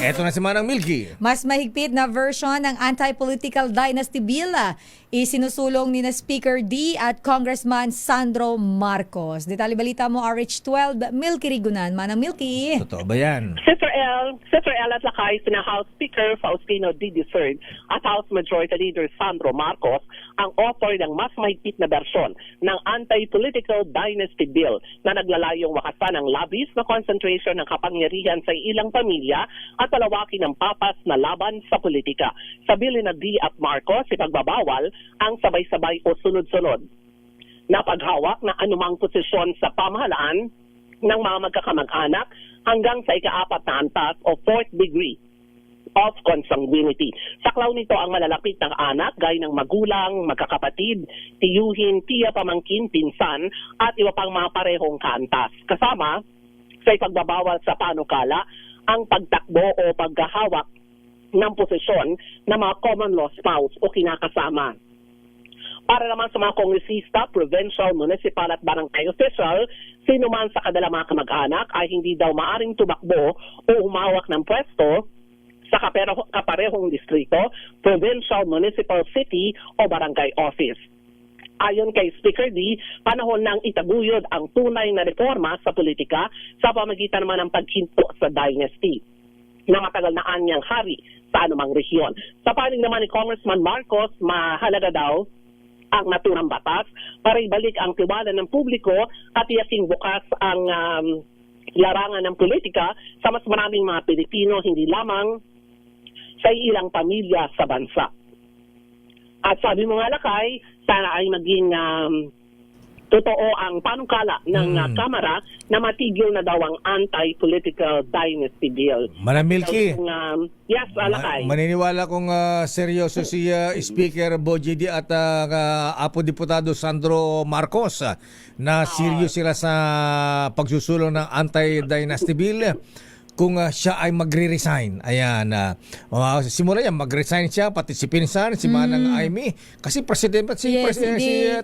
Eto na si Manang Milky. Mas mahigpit na version ng anti-political dynasty bill isinusulong ni na Speaker D at Congressman Sandro Marcos. Detalye balita mo, RH12, Milky Rigunan. Manang Milky. Totoo ba yan? Sister L at lakay sina House Speaker Faustino D. Dizerd at House Majority Leader Sandro Marcos ang author ng mas mahigpit na bersyon ng anti-political dynasty bill na naglalayong wakasan ang labis na concentration ng kapangyarihan sa ilang pamilya at palawakin ng papas na laban sa politika. Sa bill na D at Marcos, ipagbabawal ang sabay-sabay o sunod-sunod na paghawak ng anumang posisyon sa pamahalaan ng mga magkakamag-anak hanggang sa ika-4 na antas o 4th degree of consanguinity. Saklaw nito ang malalapit ng anak, gaya ng magulang, magkakapatid, tiyuhin, tiya, pamangkin, pinsan, at iba pang mga parehong kaantas. Kasama sa ipagbabawal sa panukala ang pagtakbo o paghahawak ng posisyon ng mga common law spouse o kinakasama. Para naman sa mga kongresista, provincial, municipal at barangay official, sino man sa kanilang mga kamag-anak ay hindi daw maaring tumakbo o humawak ng pwesto sa kaparehong distrito, provincial, municipal, city o barangay office. Ayon kay Speaker D, panahon nang itaguyod ang tunay na reforma sa politika sa pamagitan naman ng paghinto sa dynasty na matagal na anyang hari sa anumang rehiyon. Sa panig naman ni Congressman Marcos, mahalaga daw ang naturang batas para ibalik ang tiwala ng publiko at iyaking bukas ang larangan ng politika sa mas maraming mga Pilipino, hindi lamang sa ilang pamilya sa bansa. At sabi mo nga lakay, sana ay maging totoo ang panukala ng Kamara na matigil na daw ang anti-political dynasty bill. Manang Milky. Yes, lakay. Maniniwala kong seryoso si Speaker Boji D at Apo Diputado Sandro Marcos na serious sila sa pagsusulong ng anti-dynasty bill. Kung siya ay magre-resign. Ayan. Simula yan, mag-resign siya, pati si Pinsan, si Manang Aimee. Kasi president si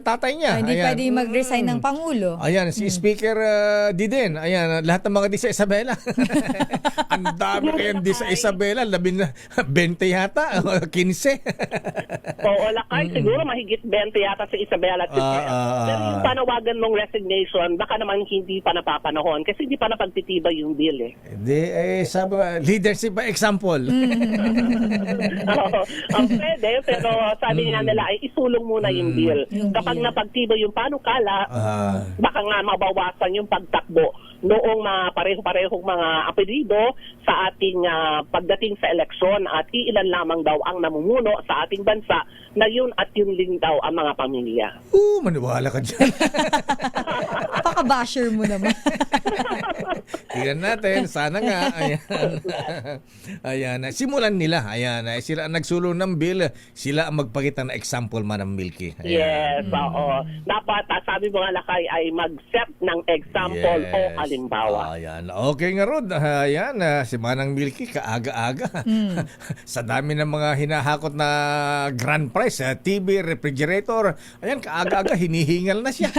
tatay niya. Hindi pwede mag-resign ng Pangulo. Ayan, si Speaker din. Ayan, lahat ng mga di sa Isabela. Ang dami kayang di sa Isabela. 20 yata, 15. Oo, lakay. Siguro mahigit 20 yata sa Isabela at Israel. Pero yung panawagan mong resignation, baka naman hindi pa napapanahon kasi hindi pa napagtitibay yung bill Sabi, leadership by example. Pwede, pero sabi nga nila ay isulong muna yung bill. Kapag napagtibay yung panukala, baka nga mabawasan yung pagtakbo noong pareho-parehong mga apelido sa ating pagdating sa eleksyon at iilan lamang daw ang namumuno sa ating bansa na yun at yun din daw ang mga pamilya. Maniwala ka dyan. Paka-basher mo naman. Tingnan natin, sana nga. Ayan. Ayan. Simulan nila. Ayan. Sila ang nagsulong ng bill. Sila ang magpakita ng example, Manang Milky. Ayan. Yes, oo. Dapat, sabi mo nga lakay, ay mag-set ng example o halimbawa. Ayan. Okay nga, Rod. Ayan. Si Manang Milky, kaaga-aga. Sa dami ng mga hinahakot na grand prize, TV, refrigerator. Ayan, kaaga-aga, hinihingal na siya.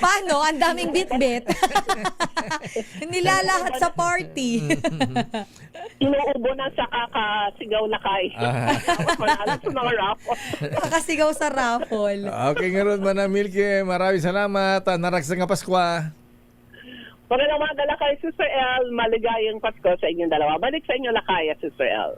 Paano? Ang daming bit-bit. Nilalahat sa party. Inuubo na sa kakasigaw lakay. Manalo sa mga raffle. Kakasigaw sa raffle. Okay nga, Rod, Manang Milky. Maraming salamat. Naraksang nga Pasko. Magandang umaga lakay, Sister L. Maligayang Pasko sa inyong dalawa. Balik sa inyo lakay, Sister L.